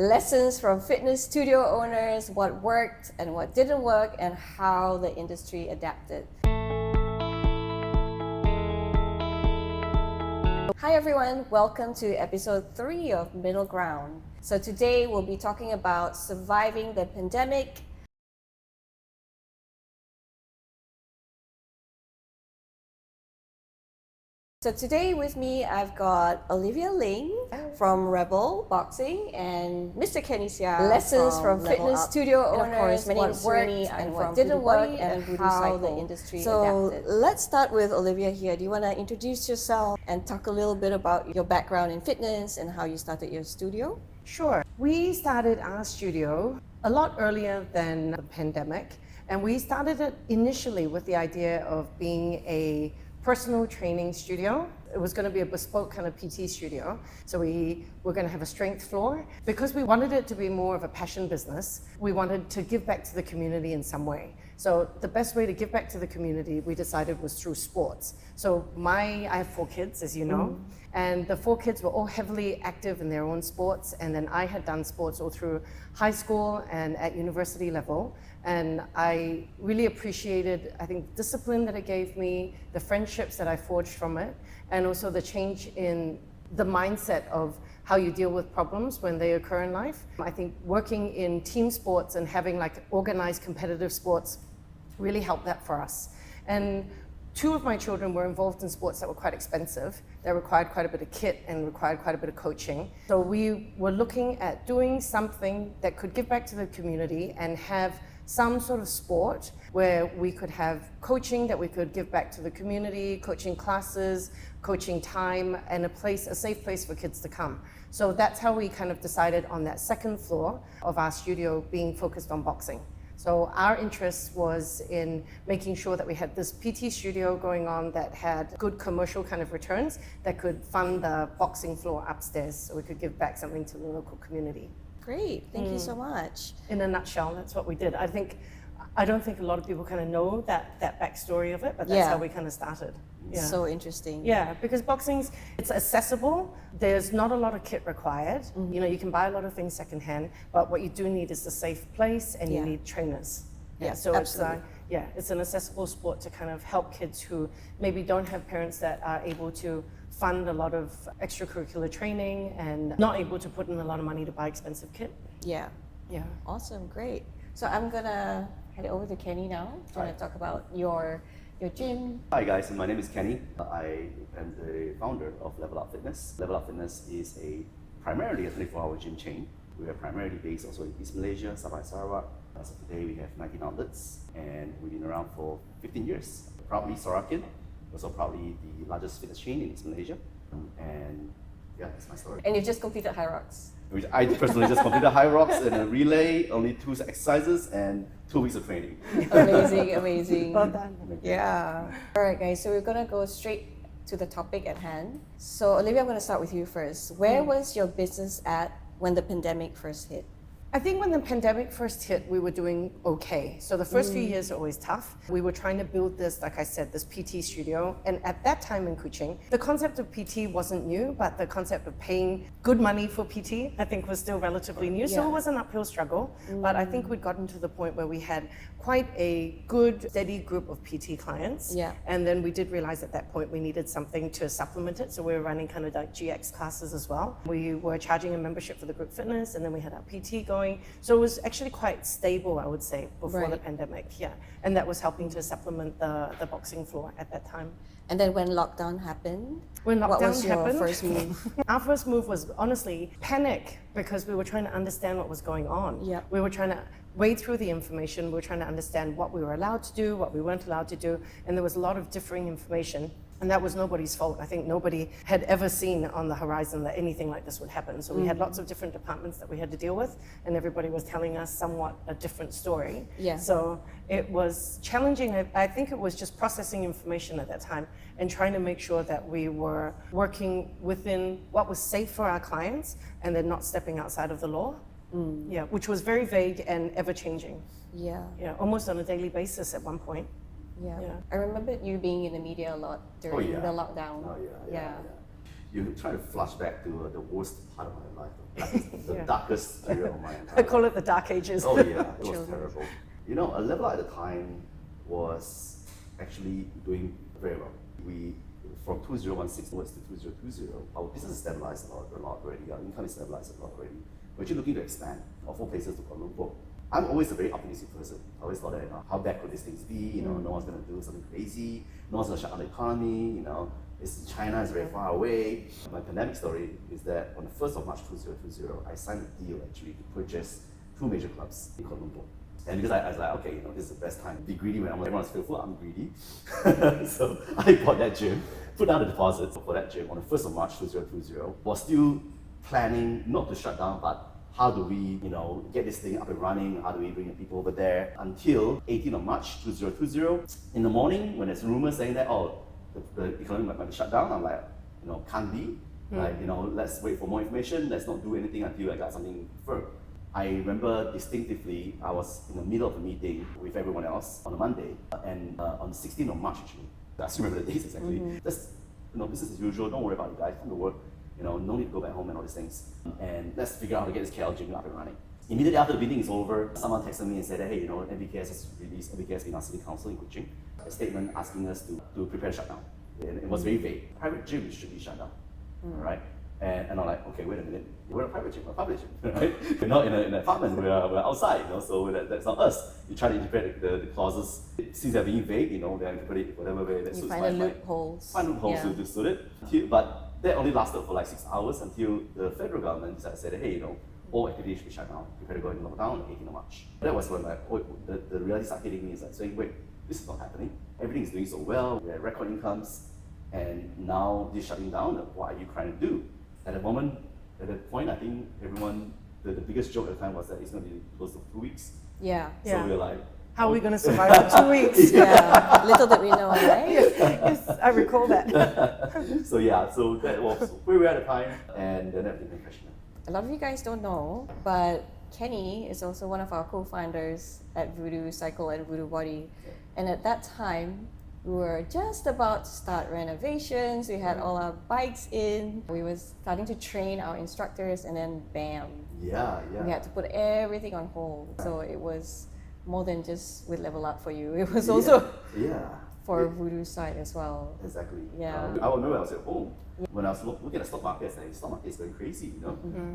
Lessons from fitness studio owners, what worked and what didn't work, and how the industry adapted. Hi everyone, welcome to episode 3 of Middle Ground. So today we'll be talking about surviving the pandemic. So today with me, I've got Olivia Ling from Rebel Boxing and Mr. Kenny Xia. Lessons from fitness studio owners, what worked and what didn't work, and how the industry adapted. So let's start with Olivia here. Do you want to introduce yourself and talk a little bit about your background in fitness and how you started your studio? Sure. We started our studio a lot earlier than the pandemic, and we started it initially with the idea of being a personal training studio. It was going to be a bespoke kind of PT studio. So we were going to have a strength floor. Because we wanted it to be more of a passion business, we wanted to give back to the community in some way. So the best way to give back to the community, we decided, was through sports. So I have 4 kids, as you know, and the 4 kids were all heavily active in their own sports. And then I had done sports all through high school and at university level. And I really appreciated, I think, the discipline that it gave me, the friendships that I forged from it, and also the change in the mindset of how you deal with problems when they occur in life. I think working in team sports and having like organized competitive sports really helped that for us. And 2 of my children were involved in sports that were quite expensive. They required quite a bit of kit and required quite a bit of coaching. So we were looking at doing something that could give back to the community and have some sort of sport where we could have coaching that we could give back to the community, coaching classes, coaching time, and a safe place for kids to come. So that's how we kind of decided on that 2nd floor of our studio being focused on boxing. So our interest was in making sure that we had this PT studio going on that had good commercial kind of returns that could fund the boxing floor upstairs so we could give back something to the local community. Great, thank you so much. In a nutshell, that's what we did. I don't think a lot of people kind of know that backstory of it, but that's how we kind of started. Yeah. So interesting. Yeah, because it's accessible. There's not a lot of kit required. You know, you can buy a lot of things secondhand, but what you do need is a safe place, and you need trainers. Yeah, so absolutely. it's an accessible sport to kind of help kids who maybe don't have parents that are able to fund a lot of extracurricular training and not able to put in a lot of money to buy expensive kit. Yeah. Awesome, great. So I'm gonna head over to Kenny now. Do you want to talk about your gym? Hi guys, my name is Kenny. I am the founder of Level Up Fitness. Level Up Fitness is primarily a 24-hour gym chain. We are primarily based also in East Malaysia, Sabah, Sarawak. As of today, we have 19 outlets, and we've been around for 15 years. Proudly Sarakin, also proudly the largest fitness chain in East Malaysia. And yeah, that's my story. And you've just completed High Rocks. Which I personally just completed High Rocks in a relay, only 2 exercises and 2 weeks of training. Amazing. Well done. Yeah. All right, guys, so we're gonna go straight to the topic at hand. So Olivia, I'm gonna start with you first. Where was your business at when the pandemic first hit? I think when the pandemic first hit, we were doing okay. So the first few years are always tough. We were trying to build this, like I said, this PT studio. And at that time in Kuching, the concept of PT wasn't new, but the concept of paying good money for PT, I think, was still relatively new. So it was an uphill struggle. But I think we'd gotten to the point where we had quite a good, steady group of PT clients. Yeah. And then we did realize at that point we needed something to supplement it. So we were running kind of like GX classes as well. We were charging a membership for the group fitness, and then we had our PT going. So it was actually quite stable, I would say, before the pandemic. Yeah. And that was helping to supplement the boxing floor at that time. And then when lockdown happened, When what lockdown was your happened, first move? our first move was honestly panic, because we were trying to understand what was going on. Yeah. We were trying to wade through the information. We were trying to understand what we were allowed to do, what we weren't allowed to do. And there was a lot of differing information. And that was nobody's fault. I think nobody had ever seen on the horizon that anything like this would happen. So we had lots of different departments that we had to deal with, and everybody was telling us somewhat a different story. Yeah. So it was challenging. I think it was just processing information at that time and trying to make sure that we were working within what was safe for our clients and then not stepping outside of the law. Yeah, which was very vague and ever-changing. Yeah. Yeah, almost on a daily basis at one point. Yeah. Yeah. I remember you being in the media a lot during yeah. the lockdown. Oh, yeah. you try to flash back to the worst part of my life, the Yeah. darkest period of my entire I call life. it the dark ages. Oh yeah, it was terrible. You know, a level at the time was actually doing very well. We, from 2016 towards to 2020, our business stabilized a lot already. Our income is stabilized a lot already. We're actually looking to expand of 4 places to Kuala Lumpur. I'm always a very optimistic person. I always thought that, how bad could these things be? No one's going to do something crazy. No one's going to shut down the economy. China is very far away. My pandemic story is that on the 1st of March 2020, I signed a deal actually to purchase 2 major clubs in Kuala Lumpur. And because I was like, okay, this is the best time. Be greedy when everyone's fearful, I'm greedy. So I bought that gym, put down the deposit for that gym on the 1st of March 2020. Was still planning not to shut down, but how do we, get this thing up and running? How do we bring the people over there? Until 18th of March 2020, in the morning, when there's rumors saying that, the economy might be shut down, I'm like, can't be. Let's wait for more information. Let's not do anything until I got something firm. I remember distinctively, I was in the middle of a meeting with everyone else on a Monday, and on the 16th of March actually, I still remember the dates exactly. Just, business as usual, don't worry about it guys, come to work, no need to go back home and all these things. And let's figure out how to get this KL gym up and running. Immediately after the meeting is over, someone texted me and said, hey, MBKS has released, MBKS being our city council in Kuching, a statement asking us to prepare a shutdown. And it was very vague. Private gyms should be shut down, all right? And I'm like, okay, wait a minute. We're a private gym, we're a public gym, right? We're not in an apartment, we're outside, so that's not us. You try to interpret the clauses. Since they're being vague, then you put it whatever way that You suits find my the loopholes. Find loopholes to suit it. But that only lasted for like 6 hours until the federal government decided to say, hey, all activities should be shut down. Prepare to go into lockdown on the 18th of March. That was when the reality started hitting me. It's like saying, wait, this is not happening. Everything is doing so well. We have record incomes. And now this shutting down, what are you trying to do? At that point, I think everyone, the biggest joke at the time was that it's going to be close to 2 weeks. Yeah. So we're like, how are we going to survive for 2 weeks? Yeah. Little did we know, right? Yes, I recall that. So that was where we were at the time, and then everything went crashing. A lot of you guys don't know, but Kenny is also one of our co-founders at Voodoo Cycle and Voodoo Body. And at that time, we were just about to start renovations. We had all our bikes in. We were starting to train our instructors, and then bam. Yeah. We had to put everything on hold. So it was more than just with Level Up for you. It was also for Voodoo side as well. Exactly. Yeah. I remember I was at home when I was looking at the stock market, and the stock market is going crazy,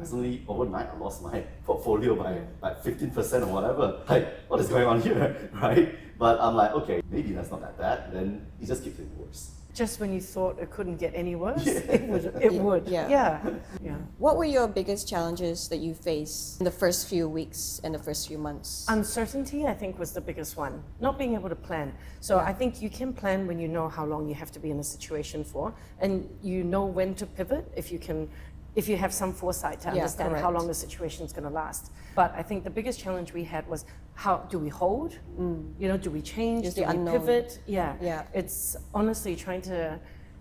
Suddenly overnight I lost my portfolio by like 15% or whatever. Like, what is going on here, right? But I'm like, okay, maybe that's not that bad. Then it just keeps getting worse. Just when you thought it couldn't get any worse, it would. Yeah. Yeah. What were your biggest challenges that you faced in the first few weeks and the first few months? Uncertainty, I think, was the biggest one. Not being able to plan. So I think you can plan when you know how long you have to be in a situation for, and you know when to pivot if you have some foresight to understand how long the situation is going to last. But I think the biggest challenge we had was, how do we hold? Do we change? Just do the we unknown. pivot? Yeah. It's honestly trying to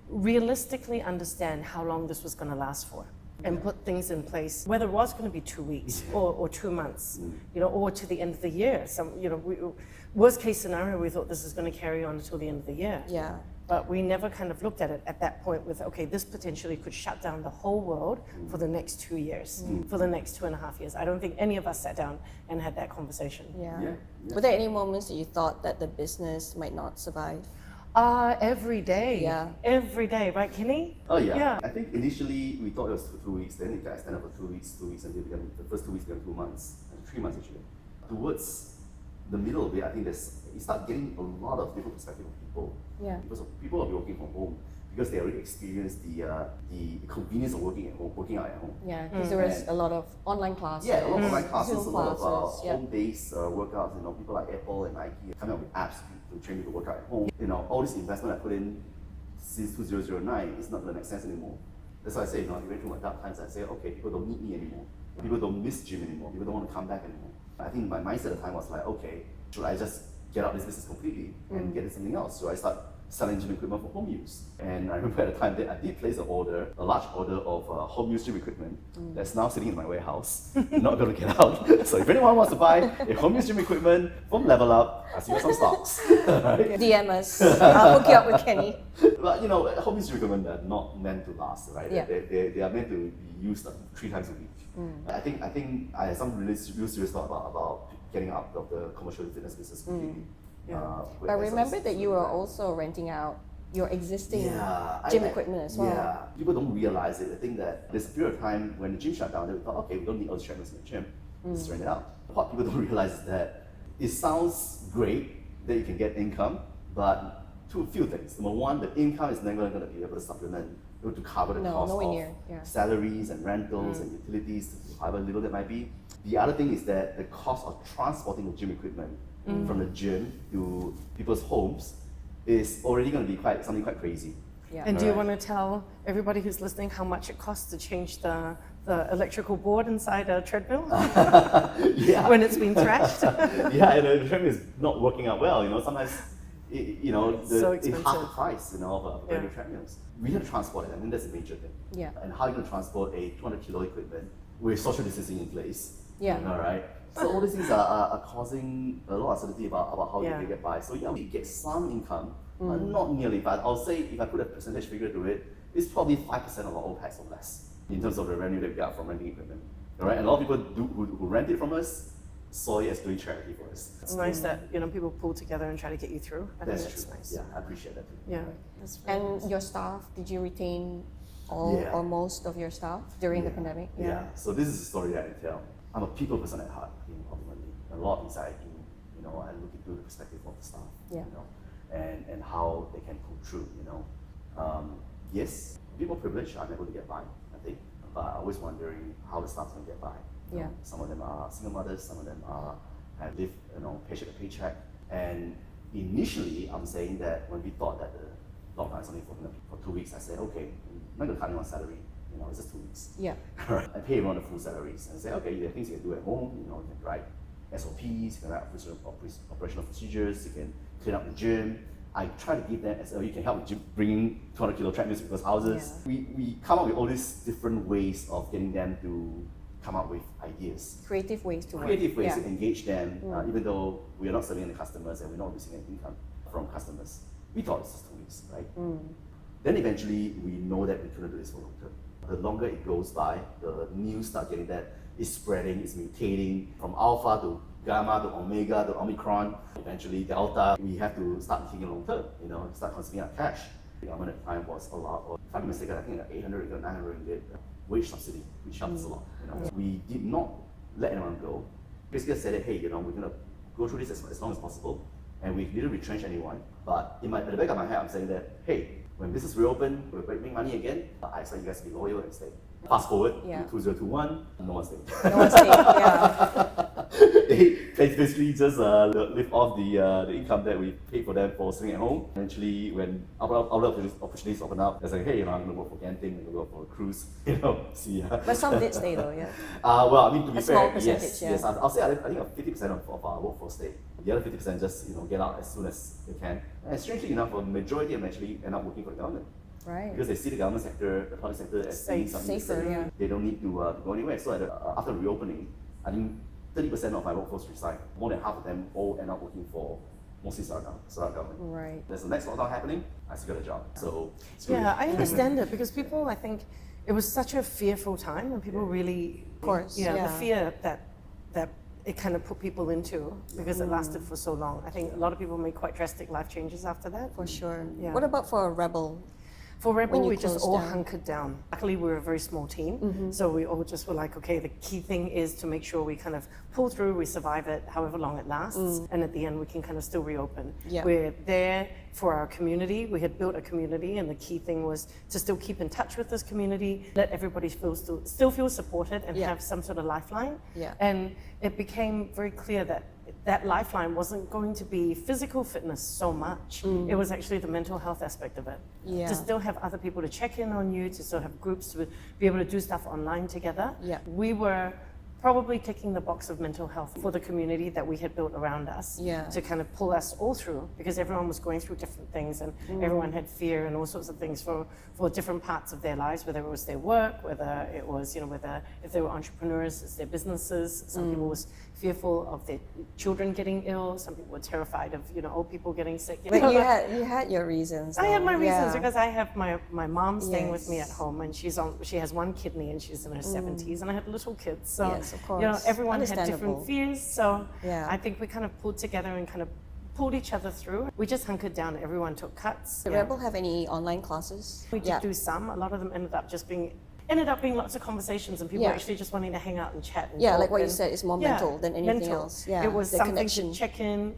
realistically understand how long this was going to last for, and put things in place, whether it was going to be 2 weeks or 2 months, or to the end of the year. Worst case scenario, we thought this is going to carry on until the end of the year. Yeah. But we never kind of looked at it at that point with, okay, this potentially could shut down the whole world for the next 2 years, for the next 2.5 years. I don't think any of us sat down and had that conversation. Yeah. Were there any moments that you thought that the business might not survive? Every day. Yeah. Every day, right, Kenny? Oh yeah. Yeah. I think initially we thought it was for 2 weeks, then it got extended for 2 weeks, until the first 2 weeks became 2 months, and 3 months actually. Towards the middle of it, I think you start getting a lot of different perspective of people. Yeah. Because people will be working from home because they already experienced the convenience of working out at home. Yeah, because there was a lot of online classes. Yeah, a lot of online classes, Zoom a lot of classes, home-based workouts. People like Apple and Nike coming up with apps to train you to work out at home. All this investment I put in since 2009 is not going to make sense anymore. That's why I say, I went through my dark times. I say, okay, people don't need me anymore. People don't miss gym anymore. People don't want to come back anymore. I think my mindset at the time was like, okay, should I just get out of this business completely and get into something else? So I start selling gym equipment for home use. And I remember at the time that I did place a large order of home use gym equipment that's now sitting in my warehouse, not going to get out. So if anyone wants to buy a home use gym equipment from Level Up, I see you some stocks. Right? DM us. I'll hook you up with Kenny. But you know, home use gym equipment are not meant to last, right? Yeah. They are meant to be used 3 times a week. I think I had some real serious thought about getting out of the commercial fitness business completely. But remember that you were also renting out your existing gym equipment as well. Yeah, people don't realize it. They think that there's a period of time when the gym shut down, they thought, okay, we don't need all the treadmills in the gym, let's rent it out. What people don't realize is that it sounds great that you can get income, but a few things. Number one, the income is never going to be able to supplement, to cover the cost of salaries and rentals and utilities, however little that might be. The other thing is that the cost of transporting the gym equipment from the gym to people's homes is already going to be something quite crazy. Yeah. And do you want to tell everybody who's listening how much it costs to change the electrical board inside a treadmill when it's been thrashed? Yeah, and the treadmill is not working out well. You know, sometimes it's half the price, of a brand new treadmills. We have to transport it. I think that's a major thing. Yeah. And how are you going to transport a 200-kilo equipment with social distancing in place? Yeah. All right. So all these things are causing a lot of uncertainty about how you can get by. So yeah, we get some income, but not nearly. But I'll say if I put a percentage figure to it, it's probably 5% of our OPEX or less in terms of the revenue that we get from renting equipment. All right. And a lot of people who rent it from us saw it as doing charity for us. It's nice that people pull together and try to get you through. I think that's true. nice. Yeah, I appreciate that too. Yeah. And your staff, did you retain all or most of your staff during the pandemic? Yeah. So this is a story that I tell. I'm a people person at heart, ultimately. A lot of things I do, I look into the perspective of the staff, and how they can pull through, Yes, people privileged are able to get by, I think, but I'm always wondering how the staff can get by. Yeah. Some of them are single mothers, some of them have lived, paycheck to paycheck. And initially, I'm saying that when we thought that the lockdown is only for 2 weeks, I said, okay, I'm not going to cut anyone's salary. It's just 2 weeks. Yeah. I pay everyone the full salaries and say, okay, there are things you can do at home. You can write SOPs, you can write operational procedures, you can clean up the gym. I try to give them you can help the gym bringing 200-kilo treadmills to people's houses. Yeah. We come up with all these different ways of getting them to come up with ideas. Creative ways to engage them, even though we are not serving the customers and we're not receiving any income from customers. We thought it's just 2 weeks, right? Then eventually we know that we couldn't do this for long term. The longer it goes by, the news start getting that it's spreading, it's mutating from alpha to gamma to omega to omicron, eventually delta. We have to start thinking long term, start consuming our cash. The government at the time was allowed, if I'm not mistaken, I think 800 or 900 ringgit wage subsidy, which helps a lot. We did not let anyone go. Basically said that, hey, we're going to go through this as long as possible, and we didn't retrench anyone. But at the back of my head, I'm saying that, hey, when business reopen, we'll make money again, I expect you guys to be loyal and stay. Fast forward to 2021, no one stayed. No one stayed, yeah. They basically just live off the income that we paid for them for staying at home. Eventually, when other opportunities open up, they're like, hey, I'm going to work for Genting, I'm going to work for a cruise, see. But some did stay though, yeah. Well, to be fair, yes. I'll say I think 50% of our workforce stay. The other 50% just get out as soon as they can. And strangely enough, a majority of them actually end up working for the government. Right. Because they see the government sector, the public sector as being something safer. They don't need to go anywhere. So after reopening, I think 30% of my workforce resigned. More than half of them all end up working for mostly Sarawak government. Right. There's the next lockdown happening, I still got a job. So I understand it because people, I think, it was such a fearful time and people really, of course, the fear that it kind of put people into because it lasted for so long. I think a lot of people made quite drastic life changes after that. For sure. Yeah. What about for a Rebel? For Rebel, we just all hunkered down. Luckily, we were a very small team, so we all just were like, okay, the key thing is to make sure we kind of pull through, we survive it, however long it lasts, and at the end, we can kind of still reopen. Yeah. We're there for our community. We had built a community, and the key thing was to still keep in touch with this community, let everybody still feel supported and have some sort of lifeline. Yeah. And it became very clear that lifeline wasn't going to be physical fitness so much. It was actually the mental health aspect of it. Yeah. To still have other people to check in on you, to still have groups to be able to do stuff online together. Yeah. We were probably ticking the box of mental health for the community that we had built around us to kind of pull us all through, because everyone was going through different things, and everyone had fear and all sorts of things for different parts of their lives, whether it was their work, whether it was, whether if they were entrepreneurs, it's their businesses. Some people was fearful of their children getting ill. Some people were terrified of, old people getting sick. But you had your reasons. I had my reasons because I have my mom staying with me at home, and she has one kidney and she's in her 70s, and I had little kids. So, of course. everyone had different fears. So I think we kind of pulled together and kind of pulled each other through. We just hunkered down. Everyone took cuts. Did Rebel have any online classes? We did do some. A lot of them ended up being lots of conversations, and people actually just wanting to hang out and chat. And talk, like what you said, it's more mental than anything else. It was the something connection. to check in,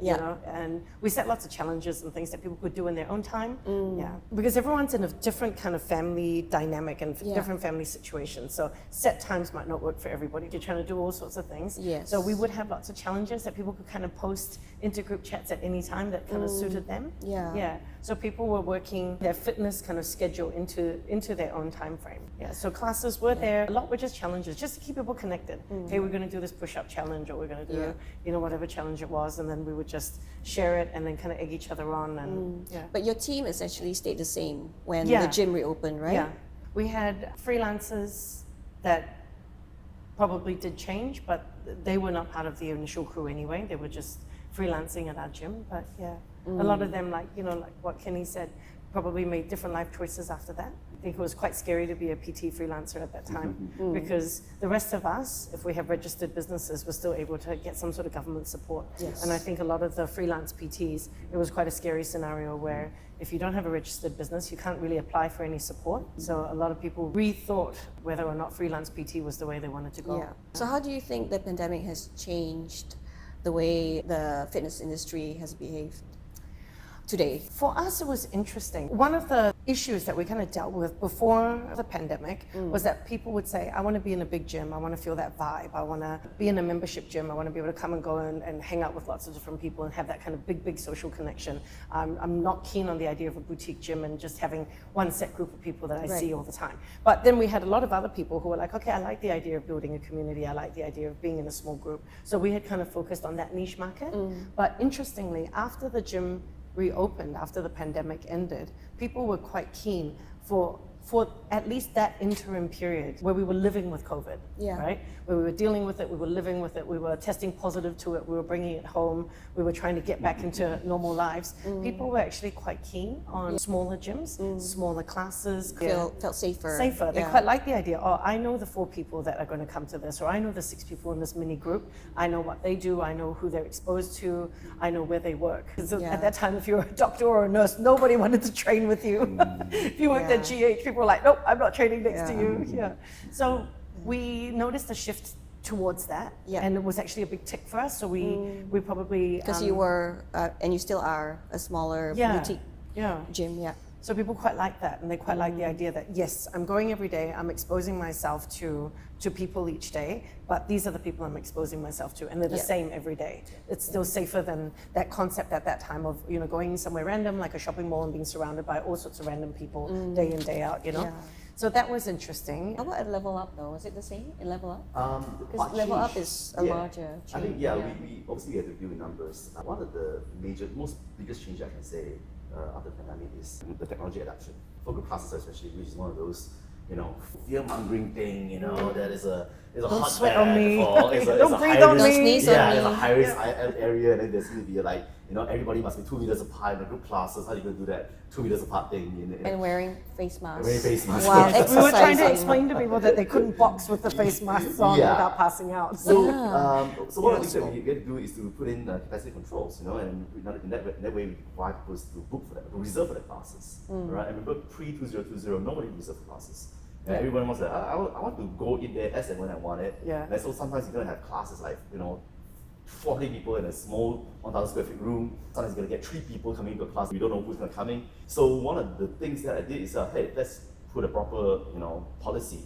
and we set lots of challenges and things that people could do in their own time. Because everyone's in a different kind of family dynamic and different family situations. So set times might not work for everybody. You're trying to do all sorts of things. So we would have lots of challenges that people could kind of post into group chats at any time that kind of suited them. So people were working their fitness kind of schedule into their own time frame. So classes were there. A lot were just challenges, just to keep people connected. Hey, we're going to do this push-up challenge, or we're going to do, whatever challenge it was, and then we would just share it and then kind of egg each other on. And But your team essentially stayed the same when the gym reopened, right? Yeah, we had freelancers that probably did change, but they were not part of the initial crew anyway. They were just freelancing at our gym. But a lot of them, like what Kenny said, probably made different life choices after that. I think it was quite scary to be a PT freelancer at that time because the rest of us, if we have registered businesses, were still able to get some sort of government support. And I think a lot of the freelance PTs, it was quite a scary scenario where if you don't have a registered business, you can't really apply for any support. So a lot of people rethought whether or not freelance PT was the way they wanted to go. So how do you think the pandemic has changed the way the fitness industry has behaved today? For us, it was interesting. One of the issues that we kind of dealt with before the pandemic was that people would say, I want to be in a big gym, I want to feel that vibe, I want to be in a membership gym, I want to be able to come and go and hang out with lots of different people and have that kind of big social connection. I'm not keen on the idea of a boutique gym and just having one set group of people that I see all the time. But then we had a lot of other people who were like, okay, I like the idea of building a community, I like the idea of being in a small group. So we had kind of focused on that niche market. But interestingly, after the gym reopened, after the pandemic ended, people were quite keen for at least that interim period where we were living with COVID, right? Where we were dealing with it, we were living with it, we were testing positive to it, we were bringing it home, we were trying to get back into normal lives. People were actually quite keen on smaller gyms, smaller classes. Felt safer. They quite like the idea, I know the 4 people that are going to come to this, or I know the 6 people in this mini group. I know what they do, I know who they're exposed to, I know where they work. So at that time, if you were a doctor or a nurse, nobody wanted to train with you. If you worked at GH, people were like, nope, I'm not training next to you. So we noticed a shift towards that, and it was actually a big tick for us. So we probably because you were and you still are a smaller boutique gym. So people quite like that, and they quite like the idea that yes, I'm going every day, I'm exposing myself to people each day, but these are the people I'm exposing myself to, and they're the same every day. It's still safer than that concept at that time of going somewhere random like a shopping mall and being surrounded by all sorts of random people day in, day out. So that was interesting. How about at Level Up though? Was it the same in Level Up? Because Level Up is a larger change. I think we obviously had to deal with numbers. One of the biggest change I can say after the pandemic is the technology adoption. For group classes especially, which is one of those, fear-mongering thing, that is a hotbed sweat on me. Don't breathe on me. There's a high-risk area, and then there's going to be like, everybody must be 2 meters apart in the group classes. How are you going to do that 2 meters apart thing? And wearing face masks. Wow, we were trying to explain to people that they couldn't box with the face masks on without passing out. So one of the things that we get to do is to put in capacity controls, and in that way we require people to book for that, to reserve for the classes. Right? I remember pre-2020, nobody reserved classes. Everyone was like, I want to go in there as and when I want it. And so sometimes you're going to have classes like, 40 people in a small 1,000 square feet room. Sometimes you're going to get 3 people coming into a class. You don't know who's going to come in. So one of the things that I did is, hey, let's put a proper, policy,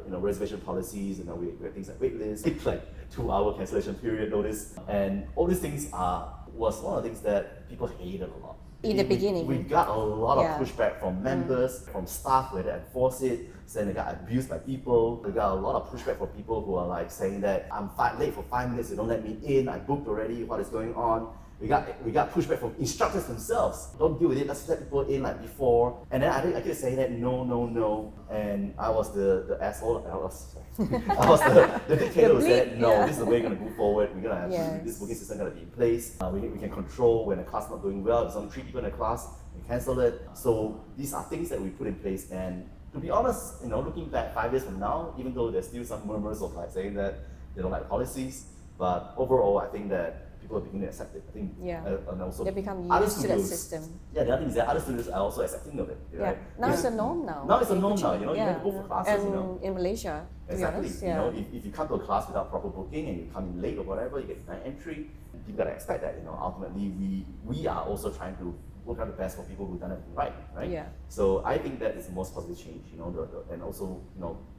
reservation policies. We have things like wait lists, like 2-hour cancellation period notice, and all these things was one of the things that people hated a lot. In the beginning. We got a lot Yeah. of pushback from members, from staff where they enforce it, saying they got abused by people. We got a lot of pushback from people who are like saying that I'm late for 5 minutes, they don't let me in, I booked already, what is going on? We got pushback from instructors themselves. Don't deal with it, let's let people in like before. And then I keep saying that no. And I was the asshole, I was the dictator who said, no, this is the way we're going to move forward. We're going to have this booking system going to be in place. We can control when a class is not doing well. If there's only 3 people in a class, we cancel it. So these are things that we put in place. And to be honest, looking back 5 years from now, even though there's still some murmurs of like saying that they don't like policies, but overall, I think that people are beginning to accept it. I think, and also they become other used to that studios- system. Yeah, the other thing is that other students are also accepting of it. Right? Now it's a norm now. Now it's a in norm now. Kuching. You have to go for classes. And in Malaysia, to be Exactly. honest, If you come to a class without proper booking and you come in late or whatever, you get denied entry. You've got to expect that. Ultimately, we are also trying to work out the best for people who've done everything right? Yeah. So I think that is the most positive change. And also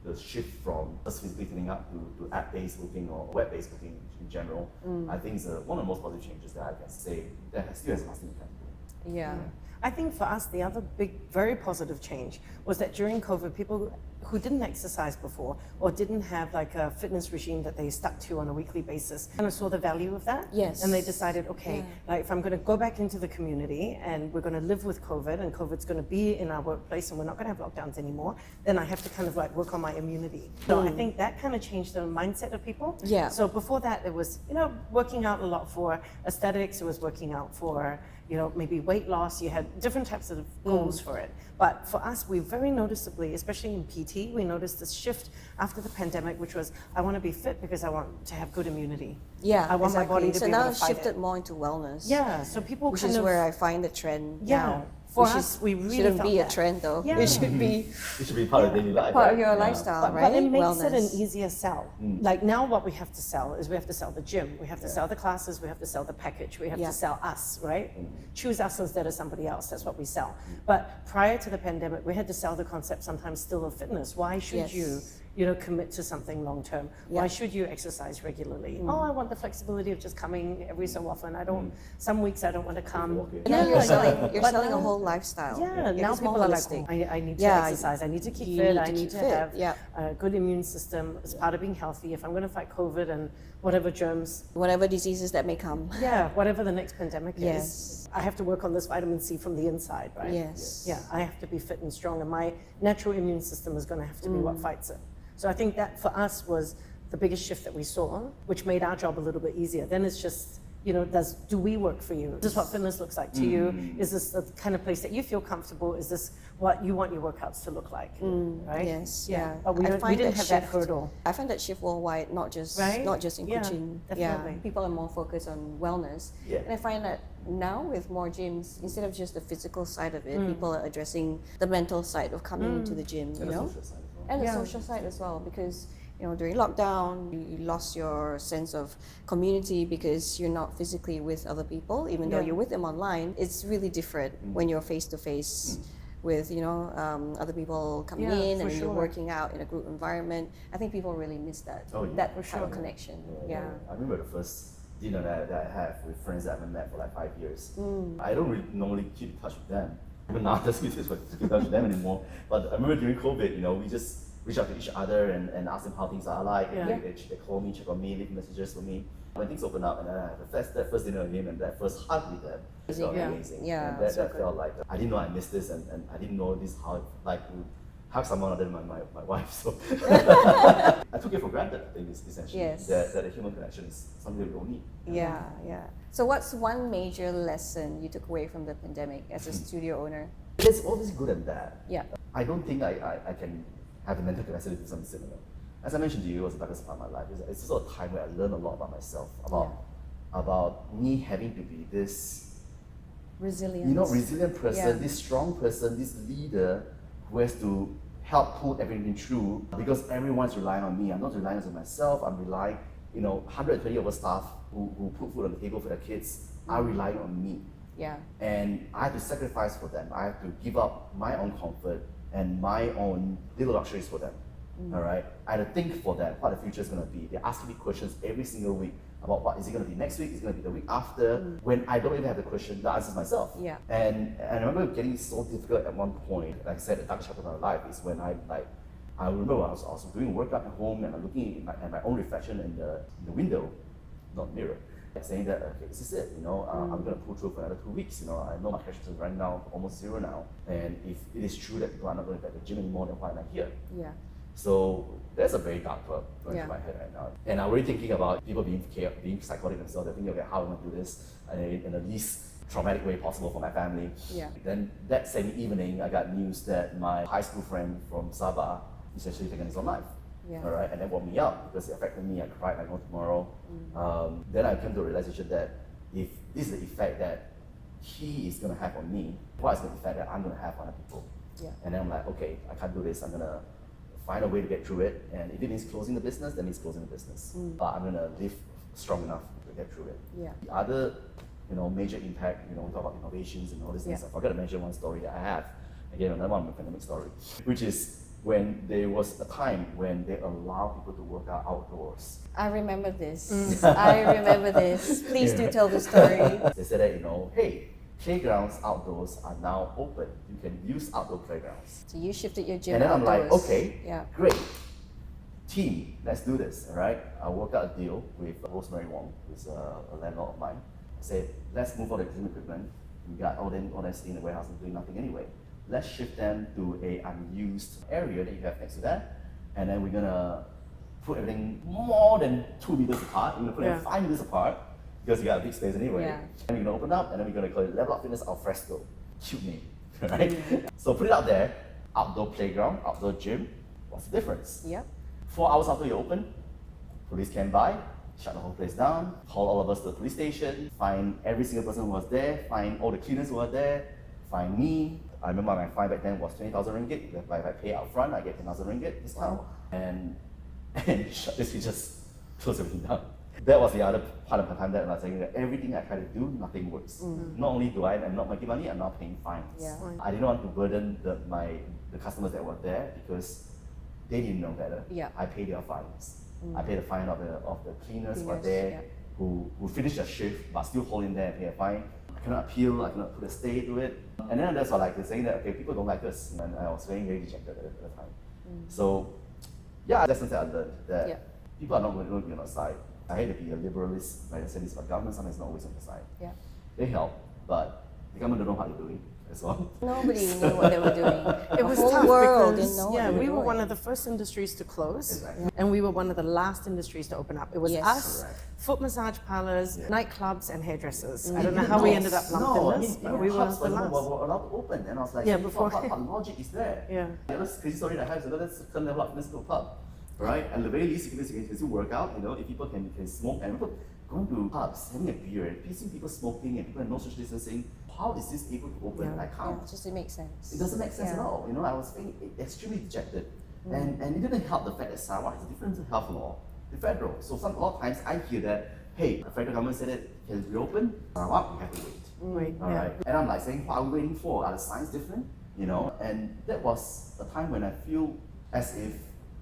the shift from just physically turning up to app-based booking or web-based booking in general. I think is one of the most positive changes that I can say that still has a lasting impact. Yeah. I think for us, the other big, very positive change was that during COVID, people who didn't exercise before or didn't have like a fitness regime that they stuck to on a weekly basis kind of saw the value of that. Yes. And they decided, okay, like if I'm going to go back into the community and we're going to live with COVID and COVID's going to be in our workplace and we're not going to have lockdowns anymore, then I have to kind of like work on my immunity. So I think that kind of changed the mindset of people. Yeah. So before that, it was, working out a lot for aesthetics, it was working out for, maybe weight loss, you had different types of goals for it. But for us, we very noticeably, especially in PT, we noticed this shift after the pandemic, which was, I want to be fit because I want to have good immunity. Yeah, I want my body to so be now able to it's fight shifted it. more into wellness. Yeah, so people Which kind is of, where I find the trend now. for Which us, we really shouldn't felt be that. a trend though. Yeah. It should be It should be part of daily life. part right? of your Yeah. lifestyle, right? But it makes it an Wellness. easier sell. Like now what we have to sell is we have to sell the gym, we have to sell the classes, we have to sell the package, we have to sell us, right? Choose us instead of somebody else, that's what we sell. But prior to the pandemic, we had to sell the concept sometimes still of fitness. Why should you commit to something long term? Why should you exercise regularly? Oh, I want the flexibility of just coming every so often. Some weeks I don't want to come. Okay. Now you're selling, But selling a now- whole lifestyle. Yeah, now it's people more are like, holistic. I need to Yeah, exercise, I need to keep you fit, need I to need keep to fit, have yeah. a good immune system as part of being healthy. If I'm going to fight COVID and whatever germs, Whatever diseases that may come. whatever the next pandemic Yes. is, I have to work on this vitamin C from the inside, right? Yes. Yeah, I have to be fit and strong, and my natural immune system is going to have to be what fights it. So I think that for us was the biggest shift that we saw, which made our job a little bit easier. Then it's just, do we work for you? Is this what fitness looks like to you? Is this the kind of place that you feel comfortable? Is this what you want your workouts to look like? Right? Yes, Yeah. yeah. But we I didn't find have that shift- hurdle. I find that shift worldwide, not just Right? in Yeah, Kuching. definitely. People are more focused on wellness. Yeah. And I find that now with more gyms, instead of just the physical side of it, people are addressing the mental side of coming into the gym, And you the know? social side as well. And the Yeah. social side as well, because during lockdown, you lost your sense of community because you're not physically with other people, even though Yeah. you're with them online. It's really different when you're face to face with other people coming Yeah, in for and then you're sure. working out in a group environment. I think people really miss that Oh, yeah. that For type of sure. connection. Yeah. I remember the first dinner that I have with friends that I haven't met for like 5 years. I don't really normally keep in touch with them. Even now, I just keep in touch with them anymore. But I remember during COVID, we just reach out to each other and ask them how things are like. And Yeah. they call me, check on me, leave messages for me. When things open up and then I have that first dinner with him and that first hug with them, it felt Yeah. amazing. Yeah, And that so good. felt like, I didn't know I missed this and I didn't know this how like to hug someone other than my wife. So I took it for granted, I think, essentially. Yes. That a human connection is something we all need. Yeah, yeah. So what's one major lesson you took away from the pandemic as a studio owner? There's always good and bad. Yeah. I don't think I can have the mental capacity to do something similar. As I mentioned to you, it was the darkest part of my life. It's also a time where I learned a lot about myself, about me having to be this, Resilience. resilient person, Yeah. this strong person, this leader who has to help pull everything through because everyone's relying on me. I'm not relying on myself. I'm relying, 120 of our staff who put food on the table for their kids are relying on me. Yeah. And I have to sacrifice for them. I have to give up my own comfort and my own little luxuries for them. All right? I have to think for them what the future is going to be. They're asking me questions every single week about what is it going to be next week, is it going to be the week after, when I don't even have the answers myself. Yeah. And I remember getting so difficult at one point. Like I said, the dark chapter of my life is when I remember I was doing workout at home and I'm looking at my own reflection in the window, not mirror, saying that, okay, this is it, I'm going to pull through for another 2 weeks. I know my cash is right now almost zero now, and if it is true that people are not going to the gym anymore, then why am I here? Yeah. So that's a very dark thought going through my head right now. And I'm already thinking about people being psychotic themselves. They're thinking, okay, how am I going to do this in the least traumatic way possible for my family? Yeah. Then that same evening, I got news that my high school friend from Sabah is actually taking his own life. Yeah. All right, and that woke me up because it affected me. I cried like no tomorrow. Then I came to a realization that if this is the effect that he is going to have on me, what is the effect that I'm going to have on other people? Yeah. And then I'm like, okay, I can't do this. I'm going to find a way to get through it. And if it means closing the business, then it's closing the business. But I'm going to live strong enough to get through it. Yeah. The other, major impact, we talk about innovations and all these things. I forgot to mention one story that I have. Again, another one, my pandemic story, which is when there was a time when they allow people to work out outdoors. I remember this. I remember this. Please do tell the story. They said that, hey, playgrounds outdoors are now open. You can use outdoor playgrounds. So you shifted your gym And then outdoors. I'm like, okay, Yeah. great. Team, let's do this, all right? I worked out a deal with Rosemary Wong, who's a landlord of mine. I said, let's move all the gym equipment. We got all that staying in the warehouse and doing nothing anyway. Let's shift them to a unused area that you have next to that, and then we're gonna put everything more than 2 meters apart. We're gonna put them 5 meters apart because you got a big space anyway. Yeah. And we're gonna open up, and then we're gonna call it Level Up Fitness Al Fresco. Cute name, right? So put it out there, outdoor playground, outdoor gym. What's the difference? Yep. 4 hours after you open, police came by, shut the whole place down, call all of us to the police station, find every single person who was there, find all the cleaners who were there, find me. I remember my fine back then was 20,000 ringgit. If I pay up front, I get 10,000 ringgit discount. Wow. And he just closed everything down. That was the other part of the time that I was saying that everything I try to do, nothing works. Not only do I'm not making money, I'm not paying fines. Yeah. I didn't want to burden the customers that were there because they didn't know better. Yeah. I paid their fines. I paid the fine of the cleaners who were Cleaners, there, yeah. who finished their shift but still hold in there and pay a fine. I cannot appeal, I cannot put a stay to it. And then that's what they're saying that, okay, people don't like us. And I was very dejected at the time. So, yeah, lessons that I learned that people are not going to be on our side. I hate to be a liberalist, like I said this, but government sometimes is not always on the side. Yeah. They help, but the government don't know how they're doing as well. Nobody knew what they were doing. It was the whole tough world because didn't know what they we were were doing. one of the first industries to close, Exactly. and we were one of the last industries to open up. It was Yes. us, Correct. foot massage parlors, Yeah. nightclubs, and hairdressers. I don't know how we ended up lumped in this, but we were clubs the were last. allowed to open, and I was like, Yeah, "Hey, before- what logic is there?" Yeah. The other crazy story that I have is that's a certain level of fitness to a pub, right? And the very least you can still work out, if people can smoke, and people going to pubs, having a beer, and seeing people smoking, and people in no social distancing. How is this able to open? Yeah. I can't. Yeah, just it makes sense. It doesn't make sense at Yeah. all. I was feeling extremely dejected. And it didn't help the fact that Sarawak has a different health law, the federal. So a lot of times I hear that, hey, the federal government said it can reopen, Sarawak, we have to wait. Right, All yeah. right. And I'm like saying, what are we waiting for? Are the signs different? And that was a time when I feel as if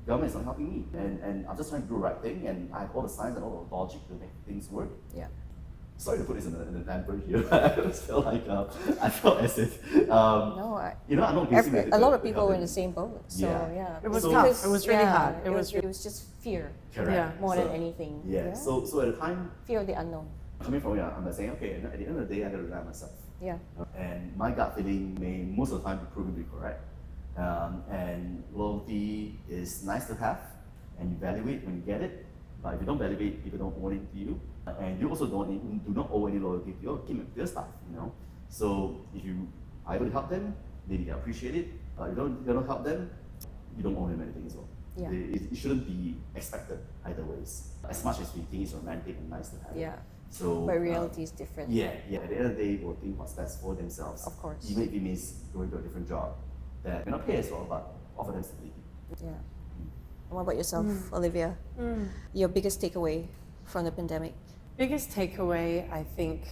government is not helping me. And I'm just trying to do the right thing, and I have all the signs and all the logic to make things work. Yeah. Sorry to put this in a damper here. I just felt like I felt as if No, I'm not guessing a lot of people were in the same boat. So Yeah. yeah, It was So- tough. It was really yeah, hard. It was just fear Correct. Yeah. more So- than anything. Yeah. So at the time, Fear of the unknown. coming from here, I'm like saying, okay, at the end of the day, I gotta rely on myself. Yeah. And my gut feeling may most of the time be proven to be correct. And loyalty is nice to have, and you value it when you get it. But if you don't value it, people don't owe it to you, and you also do not owe any loyalty to your team, to your staff. So if you are able to help them, maybe they appreciate it. If you don't help them, you don't owe them anything as well. Yeah. It shouldn't be expected either ways. As much as we think it's romantic and nice to have. Yeah. So. But reality is different. Yeah. At the end of the day, they'll think what's best for themselves. Of course. Even if it means going to a different job that may not pay as well, but offer them stability. Yeah. And what about yourself, Olivia? Your biggest takeaway from the pandemic? Biggest takeaway, I think,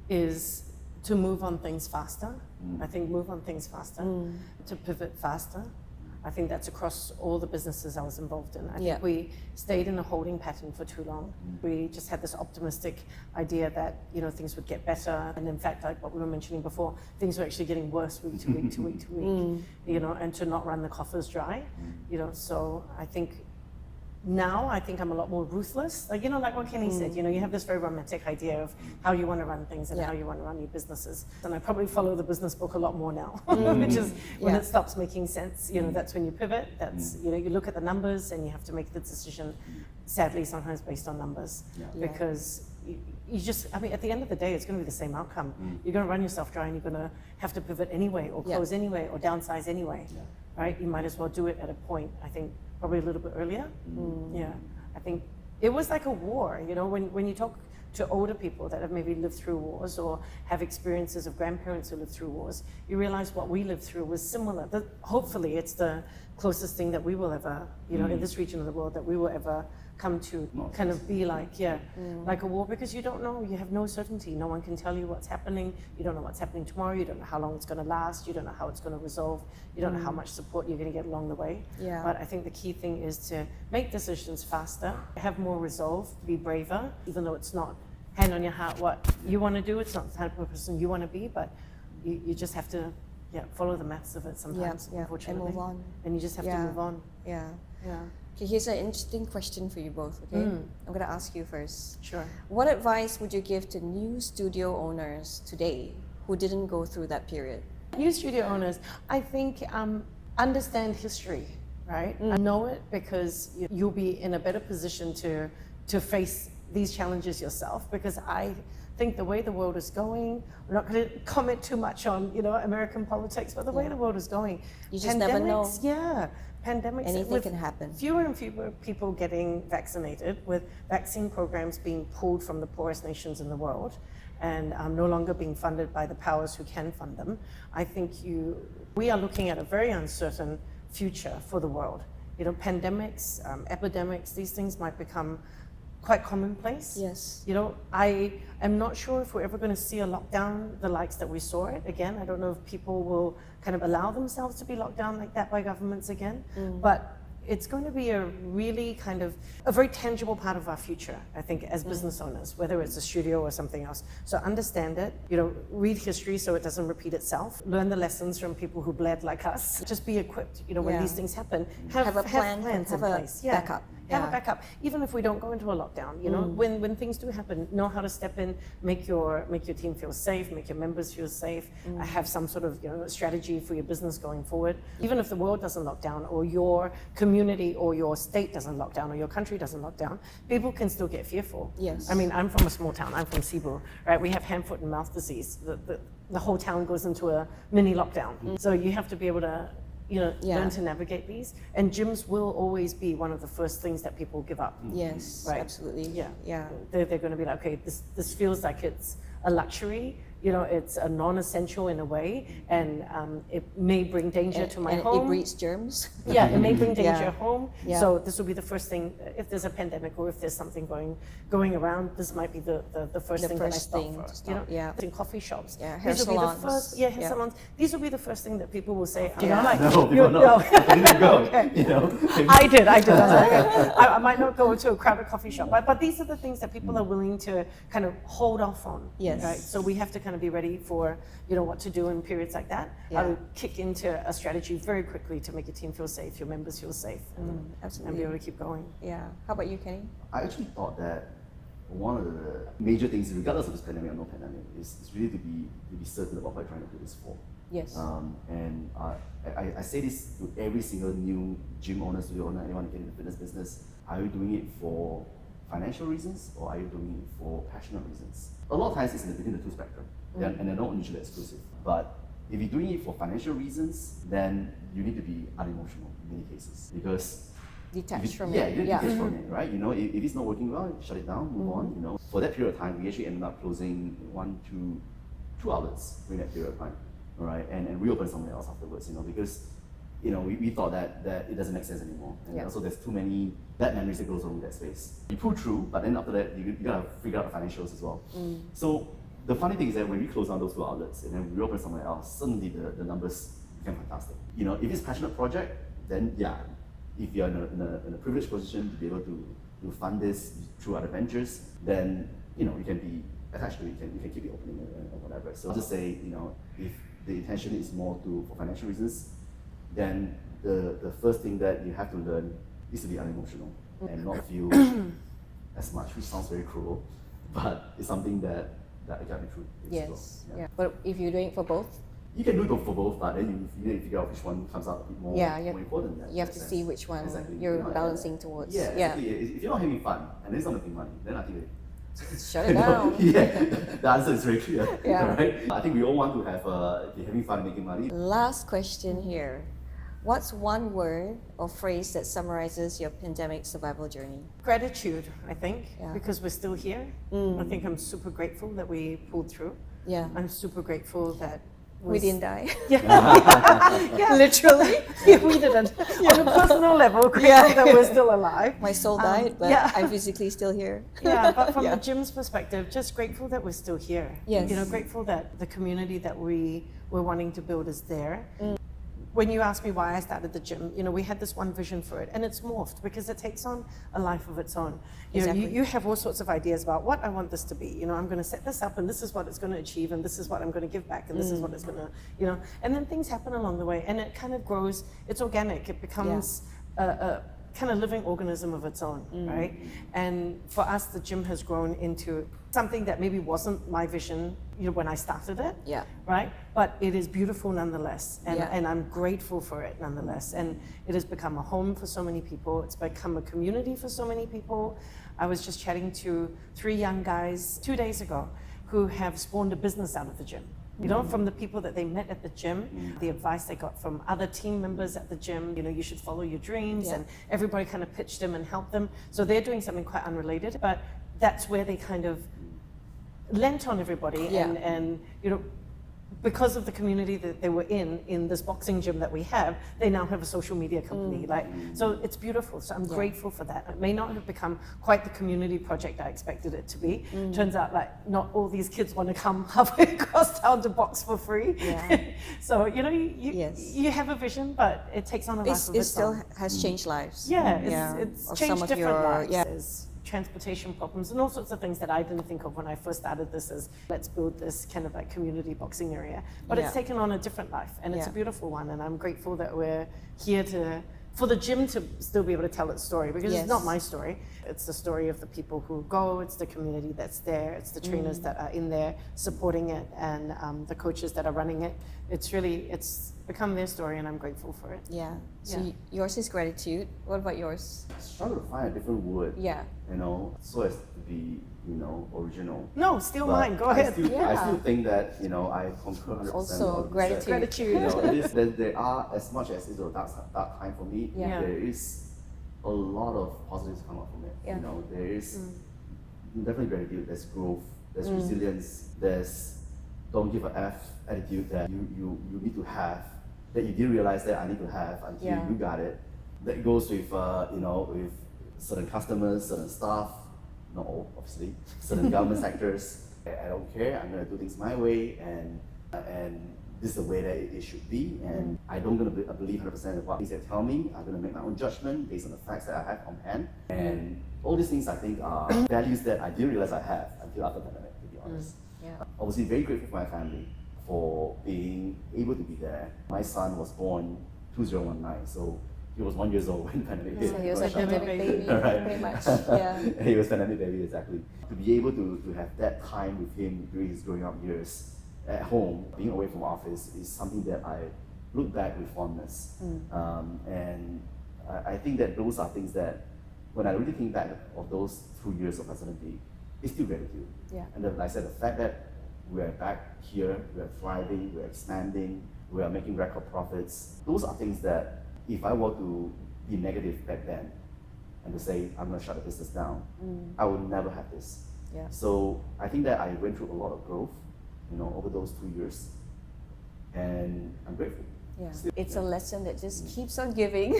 is to move on things faster. I think move on things faster, to pivot faster. I think that's across all the businesses I was involved in. I Yeah. think we stayed in a holding pattern for too long. We just had this optimistic idea that, you know, things would get better. And in fact, like what we were mentioning before, things were actually getting worse week to week to week to week, you know, and to not run the coffers dry, you know. So I think now I think I'm a lot more ruthless. Like, you know, like what Kenny said, you know, you have this very romantic idea of how you want to run things and how you want to run your businesses. And I probably follow the business book a lot more now, which is when it stops making sense, you know, that's when you pivot. That's, you know, you look at the numbers and you have to make the decision, sadly, sometimes based on numbers. Because you just, I mean, at the end of the day, it's going to be the same outcome. You're going to run yourself dry and you're going to have to pivot anyway, or close anyway, or downsize anyway, right? You might as well do it at a point, I think, probably a little bit earlier. Yeah, I think it was like a war, you know, when you talk to older people that have maybe lived through wars or have experiences of grandparents who lived through wars, you realize what we lived through was similar. Hopefully it's the closest thing that we will ever, you know, in this region of the world, that we will ever come to kind of be like, like a war, because you don't know, you have no certainty. No one can tell you what's happening. You don't know what's happening tomorrow. You don't know how long it's going to last. You don't know how it's going to resolve. You don't know how much support you're going to get along the way. But I think the key thing is to make decisions faster, have more resolve, be braver, even though it's not hand on your heart what you want to do. It's not the type of person you want to be, but you just have to follow the maths of it sometimes, unfortunately. And move on. And you just have to move on. Yeah. Yeah. Okay, here's an interesting question for you both, okay? I'm going to ask you first. Sure. What advice would you give to new studio owners today who didn't go through that period? New studio owners, I think understand history, right? Know it, because you'll be in a better position to face these challenges yourself, because I think the way the world is going, we're not going to comment too much on, you know, American politics, but the way the world is going, You just never know. Pandemics, Anything can happen. Fewer and fewer people getting vaccinated, with vaccine programs being pulled from the poorest nations in the world and no longer being funded by the powers who can fund them. I think we are looking at a very uncertain future for the world. You know, pandemics, epidemics, these things might become quite commonplace. Yes. You know, I am not sure if we're ever going to see a lockdown the likes that we saw it again. I don't know if people will kind of allow themselves to be locked down like that by governments again. But it's going to be a really kind of a very tangible part of our future, I think, as business owners, whether it's a studio or something else. So understand it, you know, read history so it doesn't repeat itself, learn the lessons from people who bled like us, just be equipped, you know, when these things happen, have a plan, plans have in a place. backup. Have a backup, even if we don't go into a lockdown, you know, when things do happen, know how to step in, make your team feel safe, make your members feel safe, have some sort of, you know, strategy for your business going forward. Even if the world doesn't lock down, or your community or your state doesn't lock down, or your country doesn't lock down, people can still get fearful. Yes. I mean, I'm from a small town, I'm from Cebu, right? We have hand, foot and mouth disease. The whole town goes into a mini lockdown. So you have to be able to, you know, learn to navigate these. And gyms will always be one of the first things that people give up. Yes, Right. absolutely. Yeah. They're going to be like, okay, this feels like it's a luxury. You know, it's a non-essential in a way, and it may bring danger to my home. It breeds germs. Yeah, it may bring danger home. Yeah. So this will be the first thing, if there's a pandemic or if there's something going around, this might be the first thing that I stop first. You know, in coffee shops. Yeah, hair These will be the salons. first, hair salons. These will be the first thing that people will say. You Yeah. know, like, No, people not. I didn't go. You know, I did. I was like, okay, I might not go to a crowded coffee shop, but these are the things that people are willing to kind of hold off on. Yes. Right. So we have to kind of be ready for, you know, what to do in periods like that. I would kick into a strategy very quickly to make your team feel safe, your members feel safe, and Absolutely. be able to keep going. Yeah. How about you, Kenny? I actually thought that one of the major things, regardless of this pandemic or no pandemic, is really to be certain about what you're trying to do this for. Yes. And I say this to every single new gym owner, studio owner, anyone getting in the fitness business. Are you doing it for financial reasons, or are you doing it for passionate reasons? A lot of times it's in between the two spectrum, and they're not mutually exclusive. But if you're doing it for financial reasons, then you need to be unemotional in many cases, because Detached from you it. need to detach from it, right? You know, if it's not working well, shut it down, move on. You know, for that period of time, we actually ended up closing two outlets during that period of time, all right, and reopen somewhere else afterwards. You know, because you know we thought that it doesn't make sense anymore, and also there's too many bad memories that goes on with that space. You pull through, but then after that you gotta figure out the financials as well. So the funny thing is that when we close down those two outlets and then we reopen somewhere else, suddenly the numbers become fantastic. You know, if it's a passionate project, then yeah, if you're in a privileged position to be able to fund this through other ventures, then you can be attached to it. You can keep it opening or whatever. So I'll just say, if the intention is more for financial reasons, then the first thing that you have to learn is to be unemotional and not feel as much, which sounds very cruel, but it's something that I got me through. Yes. Yeah. But if you're doing it for both, you can do it for both, but then you need to figure out which one comes out a bit more, more important. You have to see which one you're balancing towards. Yeah, exactly. If you're not having fun and it's not making money, then I think shut it down. The answer is very clear. Right? I think we all want to be having fun and making money. Last question here. What's one word or phrase that summarizes your pandemic survival journey? Gratitude, I think, because we're still here. I think I'm super grateful that we pulled through. Yeah. I'm super grateful that we didn't die. Yeah, literally. Yeah, we didn't. On a personal level, grateful that we're still alive. My soul died, but I'm physically still here. Yeah, but from the gym's perspective, just grateful that we're still here. Yes. Grateful that the community that we're wanting to build is there. When you asked me why I started the gym, we had this one vision for it, and it's morphed because it takes on a life of its own. You have all sorts of ideas about what I want this to be. I'm going to set this up, and this is what it's going to achieve, and this is what I'm going to give back, and this is what it's going to, and then things happen along the way, and it kind of grows. It's organic. It becomes a kind of living organism of its own, right? And for us, the gym has grown into something that maybe wasn't my vision, when I started it, right? But it is beautiful nonetheless, and I'm grateful for it nonetheless. And it has become a home for so many people. It's become a community for so many people. I was just chatting to 3 young guys 2 days ago who have spawned a business out of the gym. From the people that they met at the gym, the advice they got from other team members at the gym, you should follow your dreams, and everybody kind of pitched them and helped them. So they're doing something quite unrelated, but that's where they kind of lent on everybody, and because of the community that they were in this boxing gym that we have, they now have a social media company. So it's beautiful. So I'm grateful for that. It may not have become quite the community project I expected it to be. Turns out not all these kids want to come halfway across town to box for free. So you have a vision, but it takes on a life of its own. It still has changed lives. It's changed different lives. Transportation problems and all sorts of things that I didn't think of when I first started this as let's build this kind of community boxing area. But it's taken on a different life, and it's a beautiful one, and I'm grateful that we're here for the gym to still be able to tell its story, because it's not my story. It's the story of the people who go, it's the community that's there, it's the trainers that are in there supporting it, and the coaches that are running it. It's become their story, and I'm grateful for it. So yours is gratitude. What about yours? I struggle to find a different word. So as to be, original. No, steal mine. Go ahead. I still think that, I concur 100%. Also, gratitude. There are, as much as it's a dark time for me, there is a lot of positives come out from it. There is definitely gratitude. There's growth. There's resilience. There's don't give a F attitude that you need to have, that you didn't realize that I need to have until you got it. That goes with with certain customers, certain staff, not all obviously, certain government sectors. I don't care. I'm gonna do things my way, and this is the way that it should be. And I don't gonna believe 100% of what things they tell me. I'm gonna make my own judgment based on the facts that I have on hand. And all these things I think are values that I didn't realize I have until after the pandemic, to be honest. Obviously, very grateful for my family for being able to be there. My son was born 2019, so he was 1 year old when the pandemic hit. So he was a pandemic baby, pretty much. He was pandemic baby, exactly. To be able to have that time with him during his growing up years at home, being away from office, is something that I look back with fondness. And I think that those are things that, when I really think back of those 2 years of uncertainty, it's still gratitude. And like I said, the fact that we're back here, we're thriving, we're expanding, we are making record profits. Those are things that, if I were to be negative back then and to say, I'm going to shut the business down, I would never have this. So I think that I went through a lot of growth, over those 2 years, and I'm grateful. It's a lesson that just keeps on giving.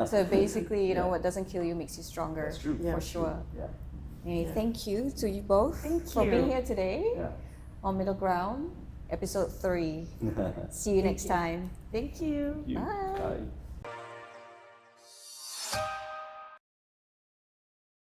So basically, what doesn't kill you makes you stronger. That's true. For sure. Thank you to you both for being here today on Middle Ground, episode 3. See you next time. Thank you. Bye. Bye.